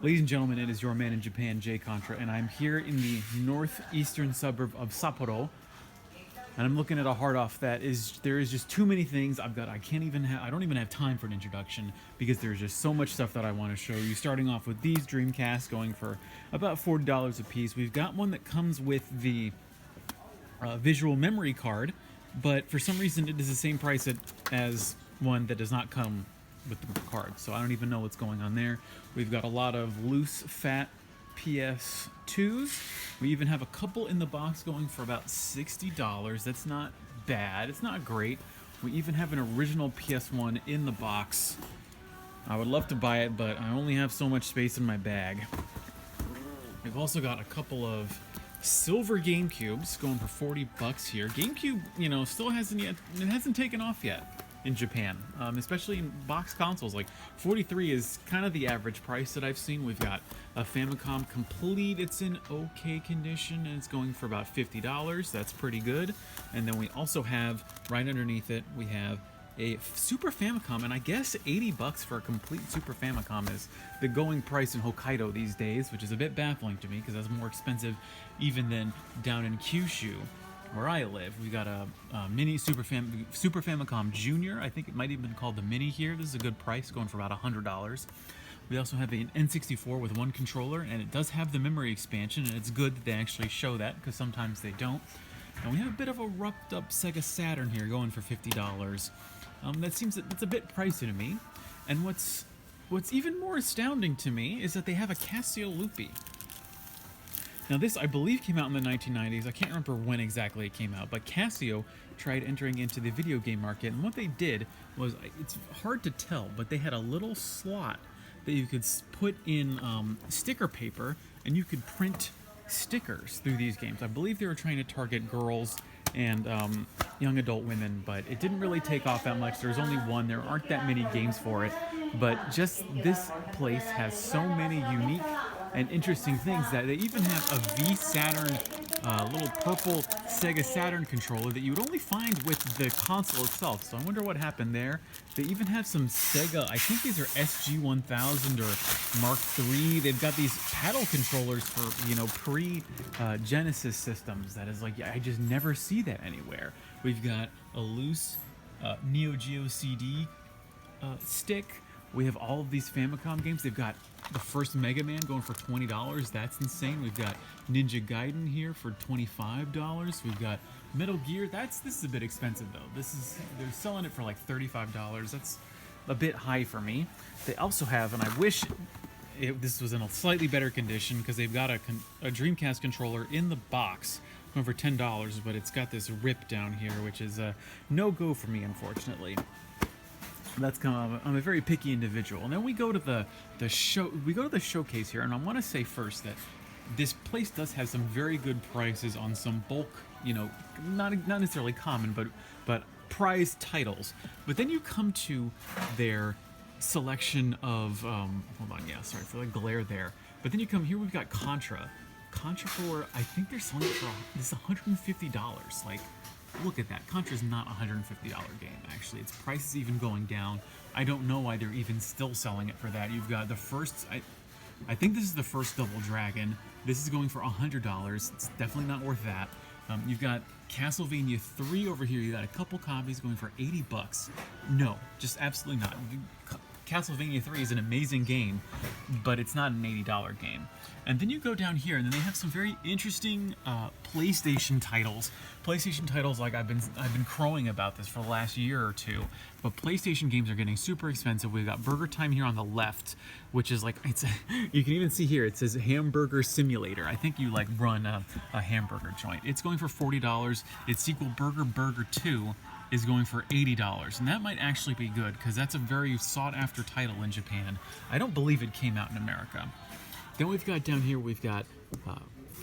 Ladies and gentlemen, it is your man in Japan, Jay Contra, and I'm here in the northeastern suburb of Sapporo, and I'm looking at a hard off that there is just too many things I don't even have time for an introduction because there's just so much stuff that I want to show you. Starting off with these Dreamcasts going for about $40 a piece. We've got one that comes with the visual memory card, but for some reason it is the same price as one that does not come with the card, so I don't even know what's going on there. We've got a lot of loose, fat PS2s. We even have a couple in the box going for about $60. That's not bad. It's not great. We even have an original PS1 in the box. I would love to buy it, but I only have so much space in my bag. We've also got a couple of silver Gamecubes going for $40 here. Gamecube, still hasn't taken off yet in Japan, especially in box consoles. Like 43 is kind of the average price that I've seen. We've got a Famicom Complete. It's in okay condition and it's going for about $50. That's pretty good. And then we also have right underneath it, we have a Super Famicom, and I guess $80 for a complete Super Famicom is the going price in Hokkaido these days, which is a bit baffling to me because that's more expensive even than down in Kyushu, where I live. We got a mini Super Famicom Junior. I think it might even been called the Mini here. This is a good price, going for about $100. We also have an N64 with one controller, and it does have the memory expansion, and it's good that they actually show that because sometimes they don't. And we have a bit of a roughed up Sega Saturn here going for $50. That's a bit pricey to me. And what's even more astounding to me is that they have a Casio Loopy. Now this, I believe, came out in the 1990s. I can't remember when exactly it came out, but Casio tried entering into the video game market, and what they did was, it's hard to tell, but they had a little slot that you could put in sticker paper, and you could print stickers through these games. I believe they were trying to target girls and young adult women, but it didn't really take off that much. There's only one. There aren't that many games for it, but just this place has so many unique and interesting things that they even have a V Saturn, little purple Sega Saturn controller that you would only find with the console itself. So I wonder what happened there. They even have some Sega, I think these are SG-1000 or Mark III. They've got these paddle controllers for, pre-Genesis systems. That is like, I just never see that anywhere. We've got a loose Neo Geo CD stick. We have all of these Famicom games. They've got the first Mega Man going for $20. That's insane. We've got Ninja Gaiden here for $25. We've got Metal Gear. This is a bit expensive though. They're selling it for like $35. That's a bit high for me. They also have, and I wish this was in a slightly better condition, because they've got a Dreamcast controller in the box going for $10, but it's got this rip down here, which is a no-go for me, unfortunately. That's I'm a very picky individual. And then we go to the showcase here, and I want to say first that this place does have some very good prices on some bulk, not necessarily common, but prized titles. But then you come to their selection of hold on, yeah, sorry for the glare there. But then you come here, we've got Contra for, I think they're selling it for this $150. Like, look at that. Contra's not a $150 game, actually. Its price is even going down. I don't know why they're even still selling it for that. You've got the first, I think this is the first Double Dragon. This is going for $100. It's definitely not worth that. You've got Castlevania 3 over here. You got a couple copies going for $80. No, just absolutely not. Castlevania 3 is an amazing game, but it's not an $80 game. And then you go down here, and then they have some very interesting PlayStation titles. PlayStation titles, like I've been crowing about this for the last year or two, but PlayStation games are getting super expensive. We've got Burger Time here on the left, which is like, you can even see here, it says Hamburger Simulator. I think you like run a hamburger joint. It's going for $40. Its sequel, Burger 2, is going for $80, and that might actually be good because that's a very sought-after title in Japan. I don't believe it came out in America. Then we've got down here, we've got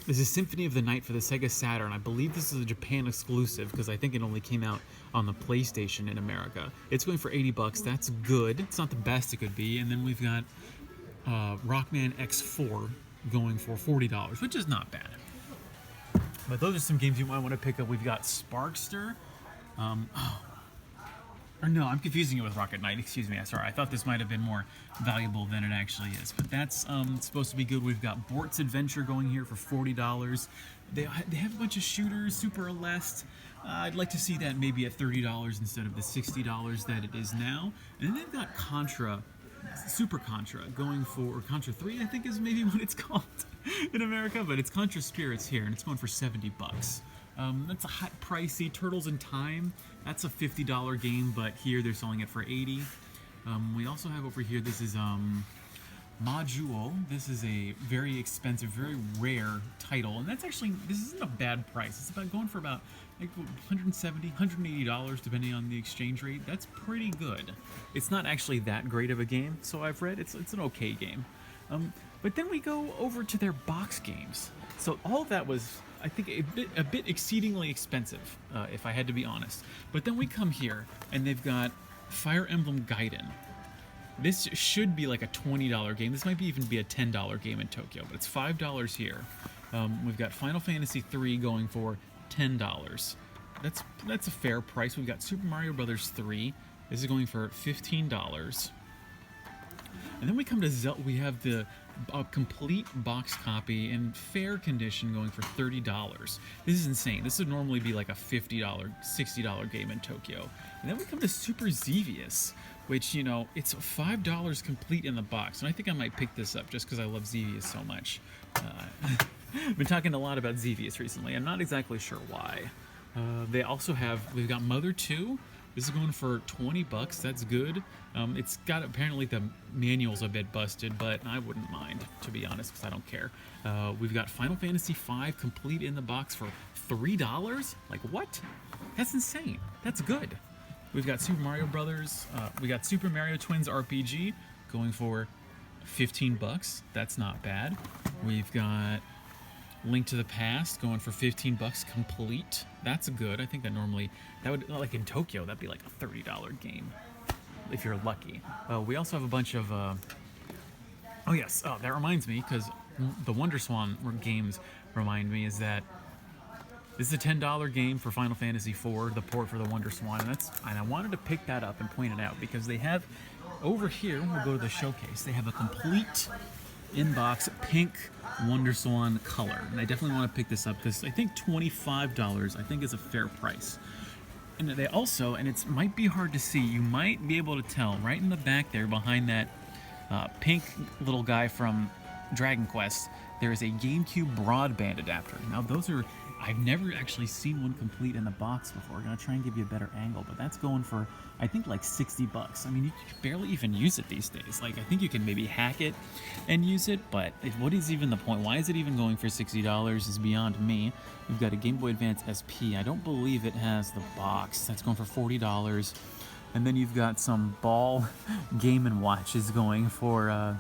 this is Symphony of the Night for the Sega Saturn. I believe this is a Japan exclusive because I think it only came out on the PlayStation in America. It's going for $80. That's good. It's not the best it could be. And then we've got Rockman X4 going for $40, which is not bad. But those are some games you might want to pick up. We've got Sparkster. Or no, I'm confusing it with Rocket Knight. Excuse me. Sorry, I thought this might have been more valuable than it actually is. But that's supposed to be good. We've got Bort's Adventure going here for $40. They have a bunch of shooters, Super Aleste. I'd like to see that maybe at $30 instead of the $60 that it is now. And then they've got Contra, Super Contra, going for, or Contra 3, I think is maybe what it's called in America, but it's Contra Spirits here, and it's going for $70. That's a hot, pricey. Turtles in Time, that's a $50 game, but here they're selling it for $80. We also have over here, this is Module. This is a very expensive, very rare title, and that's actually, this isn't a bad price. It's about going for about like $170, $180 depending on the exchange rate. That's pretty good. It's not actually that great of a game, so I've read. It's an okay game. But then we go over to their box games. So all of that was, I think, a bit exceedingly expensive, if I had to be honest. But then we come here, and they've got Fire Emblem Gaiden. This should be like a $20 game. This might even be a $10 game in Tokyo, but it's $5 here. We've got Final Fantasy III going for $10. That's a fair price. We've got Super Mario Brothers 3. This is going for $15. And then we come to Zelda. We have the complete box copy in fair condition going for $30. This is insane. This would normally be like a $50, $60 game in Tokyo. And then we come to Super Xevious, which, you know, it's $5 complete in the box. And I think I might pick this up just because I love Xevious so much. I've been talking a lot about Xevious recently. I'm not exactly sure why. They also have, we've got Mother 2. This is going for $20. That's good. It's got, apparently the manual's a bit busted, but I wouldn't mind, to be honest, because I don't care. We've got Final Fantasy V complete in the box for $3? Like, what? That's insane. That's good. We've got Super Mario Brothers. We got Super Mario Twins RPG going for $15. That's not bad. We've got Link to the Past going for $15 complete. That's good. I think that normally, that would, like in Tokyo, that'd be like a $30 game if you're lucky. We also have a bunch of, oh yes, oh, that reminds me, because the Wonder Swan games remind me, is that this is a $10 game for Final Fantasy IV, the port for the Wonder Swan, and I wanted to pick that up and point it out, because they have, over here, we'll go to the showcase, they have a complete in-box pink Wonder Swan color, and I definitely want to pick this up because I think $25 I think is a fair price. And they also, and it might be hard to see, you might be able to tell right in the back there behind that pink little guy from Dragon Quest, there is a Gamecube Broadband adapter. Now those are, I've never actually seen one complete in the box before. I'm gonna try and give you a better angle, but that's going for, I think, like $60. I mean, you can barely even use it these days. Like, I think you can maybe hack it and use it, but what is even the point? Why is it even going for $60 is beyond me. We've got a Game Boy Advance SP. I don't believe it has the box. That's going for $40. And then you've got some ball Game & Watches going for,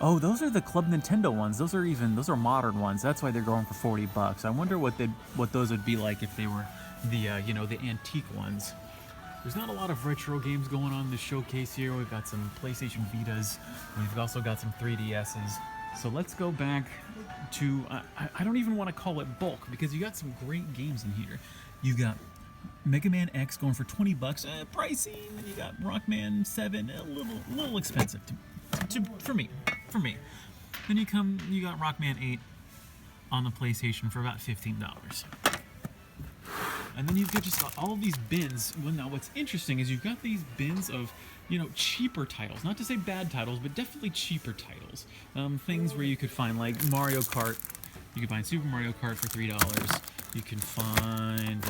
oh, those are the Club Nintendo ones. Those are modern ones. That's why they're going for $40. I wonder what those would be like if they were the you know, the antique ones. There's not a lot of retro games going on in the showcase here. We've got some PlayStation Vitas. We've also got some 3DSs. So let's go back to, I don't even want to call it bulk, because you got some great games in here. You got Mega Man X going for $20, pricey. And then you got Rockman 7, a little expensive for me. Then you got Rockman 8 on the PlayStation for about $15. And then you've got just all of these bins. Well, now what's interesting is you've got these bins of, you know, cheaper titles. Not to say bad titles, but definitely cheaper titles. Things where you could find, like, Mario Kart. You can find Super Mario Kart for $3. You can find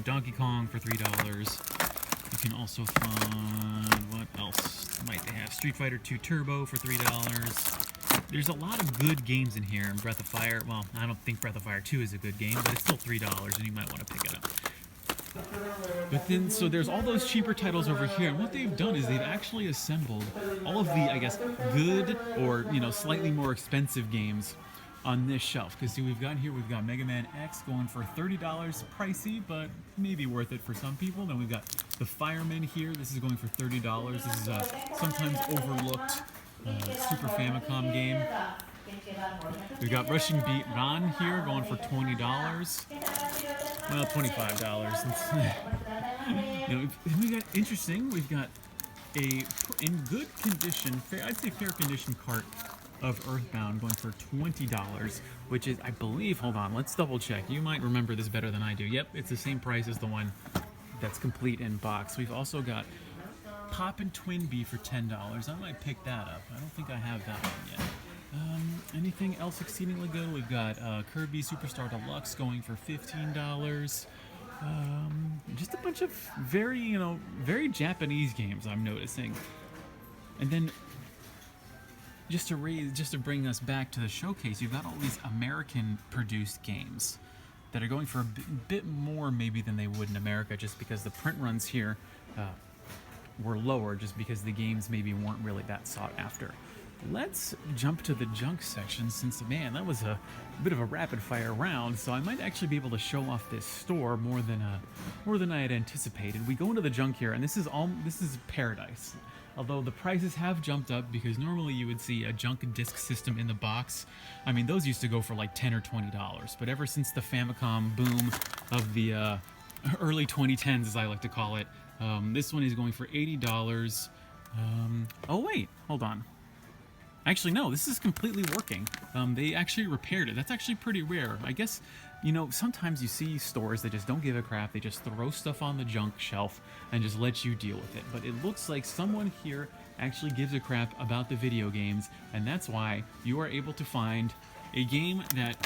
Donkey Kong for $3. You can also find, what else might they have? Street Fighter 2 Turbo for $3. There's a lot of good games in here. And Breath of Fire, well, I don't think Breath of Fire 2 is a good game, but it's still $3, and you might want to pick it up. But then, so there's all those cheaper titles over here, and what they've done is they've actually assembled all of the, I guess, good or, you know, slightly more expensive games on this shelf. Because see, we've got Mega Man X going for $30, pricey, but maybe worth it for some people. Then we've got the Fireman here. This is going for $30. This is a sometimes overlooked Super Famicom game. We've got Rushing Beat Ron here going for $20. Well, $25. We got interesting. We've got a in good condition, I'd say fair condition cart of Earthbound going for $20, which is, I believe, hold on, let's double check. You might remember this better than I do. Yep, it's the same price as the one that's complete in box. We've also got Poppin' Twinbee for $10. I might pick that up. I don't think I have that one yet. Anything else exceedingly good? We've got Kirby Superstar Deluxe going for $15. Just a bunch of very Japanese games I'm noticing. And then just to bring us back to the showcase, you've got all these American-produced games that are going for a bit more maybe than they would in America, just because the print runs here were lower, just because the games maybe weren't really that sought after. Let's jump to the junk section, since, man, that was a bit of a rapid-fire round, so I might actually be able to show off this store more than I had anticipated. We go into the junk here, and this is paradise. Although the prices have jumped up, because normally you would see a junk disc system in the box. I mean, those used to go for like $10 or $20, but ever since the Famicom boom of the early 2010s, as I like to call it, this one is going for $80. Oh wait, hold on. Actually, no, this is completely working. They actually repaired it. That's actually pretty rare. I guess, sometimes you see stores that just don't give a crap. They just throw stuff on the junk shelf and just let you deal with it. But it looks like someone here actually gives a crap about the video games, and that's why you are able to find a game that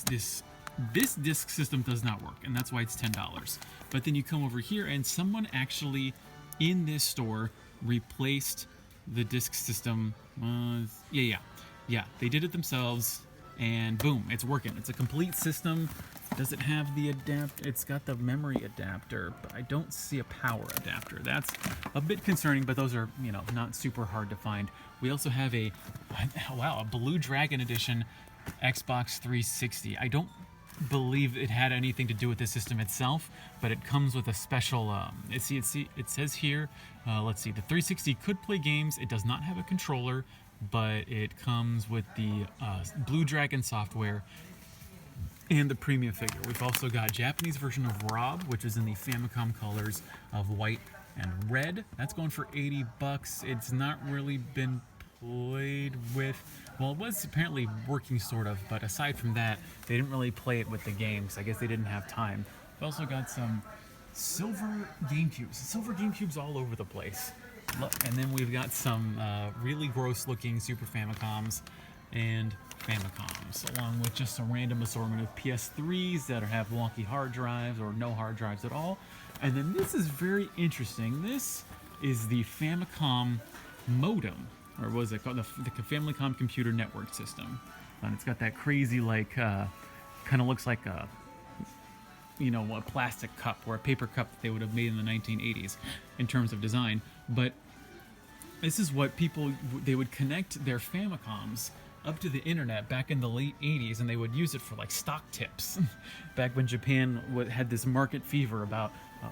this disc system does not work, and that's why it's $10. But then you come over here, and someone actually in this store replaced the disc system. Yeah, they did it themselves, and boom, it's working. It's a complete system. Does it have the adapter? It's got the memory adapter, but I don't see a power adapter. That's a bit concerning, but those are, not super hard to find. We also have a Blue Dragon Edition Xbox 360. I don't believe it had anything to do with the system itself, but it comes with a special, it says here, let's see, the 360 could play games. It does not have a controller, but it comes with the Blue Dragon software and the premium figure. We've also got a Japanese version of Rob, which is in the Famicom colors of white and red. That's going for $80. It's not really been played with. Well, it was apparently working sort of, but aside from that, they didn't really play it with the games. I guess they didn't have time. We've also got some silver GameCubes. Silver GameCubes all over the place. And then we've got some really gross looking Super Famicoms and Famicoms, along with just a random assortment of PS3s that have wonky hard drives or no hard drives at all. And then this is very interesting. This is the Famicom Modem, or what is it called? The Famicom Computer Network System. And it's got that crazy, kind of looks like a plastic cup or a paper cup that they would have made in the 1980s in terms of design. But this is what they would connect their Famicoms up to the internet back in the late 80s, and they would use it for like stock tips back when Japan had this market fever about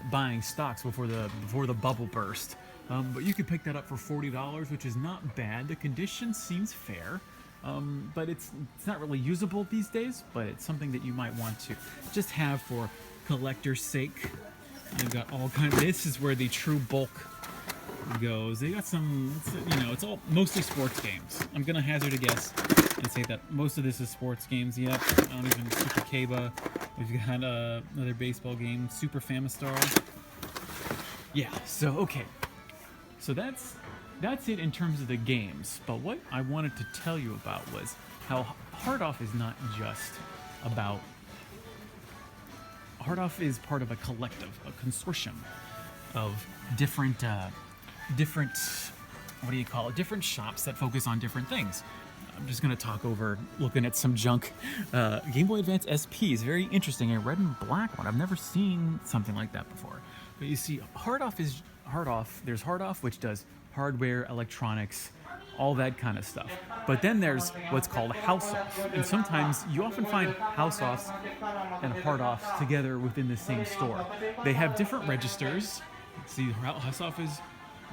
buying stocks before the bubble burst. But you could pick that up for $40, which is not bad. The condition seems fair, but it's not really usable these days, but it's something that you might want to just have for collector's sake. They've got all kinds. This is where the true bulk goes. They got some, it's all mostly sports games. I'm gonna hazard a guess and say that most of this is sports games. Yep, I don't even Super Kaba. We've got another baseball game, Super Famistar. Yeah, so okay. So that's it in terms of the games. But what I wanted to tell you about was how Hard Off is not just about. Hard Off is part of a collective, a consortium of different different shops that focus on different things. I'm just going to talk over looking at some junk. Game Boy Advance SP is very interesting, a red and black one. I've never seen something like that before. But you see, there's Hard Off, which does hardware, electronics, all that kind of stuff. But then there's what's called House Off. And sometimes you often find House Offs and Hard Offs together within the same store. They have different registers. See, House Off is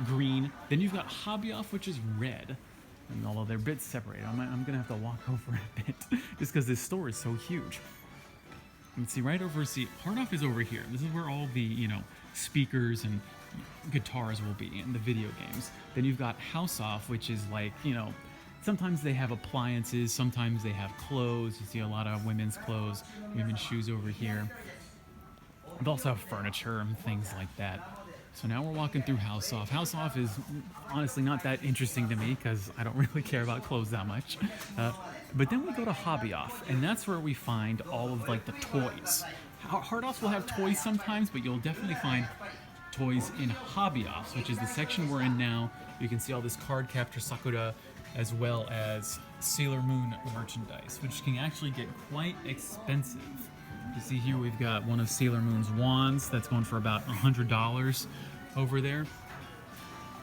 green. Then you've got Hobby Off, which is red. And although they're a bit separated, I'm going to have to walk over a bit just because this store is so huge. Let's see, right over, see, Hard Off is over here. This is where all the, you know, speakers and guitars will be in the video games. Then you've got House Off, which is like, you know, sometimes they have appliances, sometimes they have clothes. You see a lot of women's clothes, women's shoes over here. They also have furniture and things like that. So now we're walking through House Off. House Off is honestly not that interesting to me because I don't really care about clothes that much. But then we go to Hobby Off, and that's where we find all of like the toys. Hard Offs will have toys sometimes, but you'll definitely find toys in Hobby Offs, which is the section we're in now. You can see all this Card Capture Sakura, as well as Sailor Moon merchandise, which can actually get quite expensive. You see here we've got one of Sailor Moon's wands that's going for about $100 over there.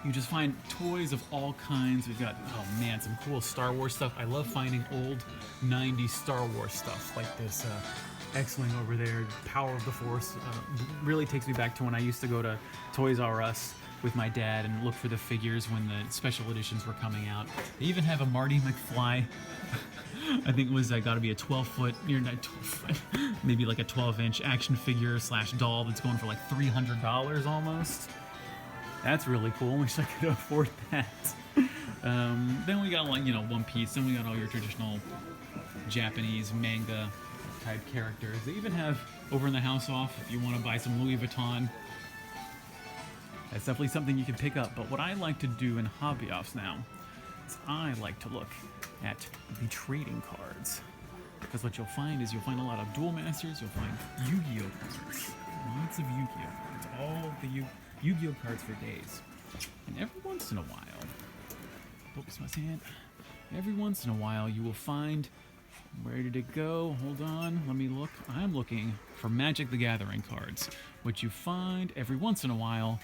You just find toys of all kinds. We've got, oh man, some cool Star Wars stuff. I love finding old 90s Star Wars stuff like this X-Wing over there, Power of the Force. Really takes me back to when I used to go to Toys R Us with my dad and look for the figures when the special editions were coming out. They even have a Marty McFly. I think it was got to be a 12-foot, maybe like a 12-inch action figure / doll that's going for like $300 almost. That's really cool. Wish I could afford that. Then we got like, you know, One Piece. Then we got all your traditional Japanese manga type characters. They even have over in the House Off, if you want to buy some Louis Vuitton, that's definitely something you can pick up. But what I like to do in Hobby Offs now is I like to look at the trading cards. Because what you'll find is you'll find a lot of Duel Masters, you'll find Yu-Gi-Oh cards. Lots of Yu-Gi-Oh cards. All the Yu-Gi-Oh cards for days. And every once in a while, oops, my hand. Every once in a while you will find, where did it go? Hold on, let me look. I'm looking for Magic the Gathering cards, which you find every once in a while.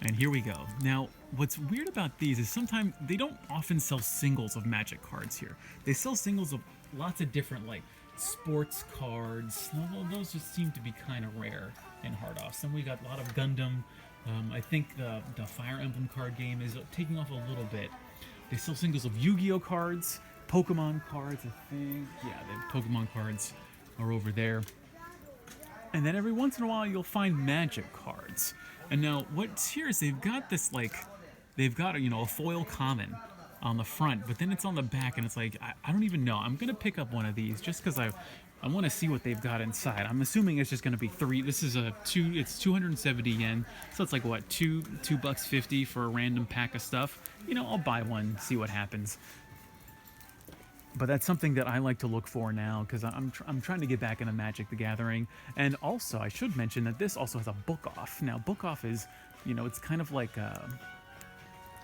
And here we go. Now, what's weird about these is sometimes they don't often sell singles of Magic cards here. They sell singles of lots of different, like, sports cards. Those just seem to be kind of rare in Hard Offs. Then we got a lot of Gundam. I think the Fire Emblem card game is taking off a little bit. They sell singles of Yu-Gi-Oh cards, Pokemon cards, I think. Yeah, the Pokemon cards are over there. And then every once in a while you'll find Magic cards. And now what's here is they've got this, like, they've got, you know, a foil common on the front, but then it's on the back and it's like, I don't even know. I'm going to pick up one of these just because I want to see what they've got inside. I'm assuming it's just going to be this is it's 270 yen. So it's like, what, $2.50 for a random pack of stuff. You know, I'll buy one, see what happens. But that's something that I like to look for now because I'm trying to get back into Magic the Gathering. And also, I should mention that this also has a book off. Now, book off is, you know, it's kind of like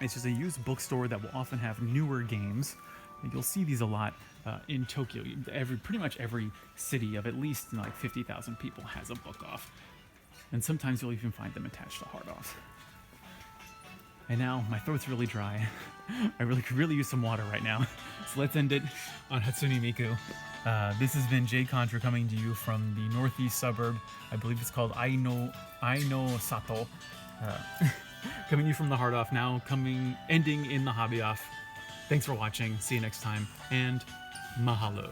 it's just a used bookstore that will often have newer games. And you'll see these a lot in Tokyo. Pretty much every city of at least like 50,000 people has a book off. And sometimes you'll even find them attached to Hard Offs. And now my throat's really dry. I really could really use some water right now. So let's end it on Hatsune Miku. This has been Jade Contra coming to you from the northeast suburb. I believe it's called Aino Sato. Coming to you from the Hard Off now, ending in the Hobby Off. Thanks for watching. See you next time, and mahalo.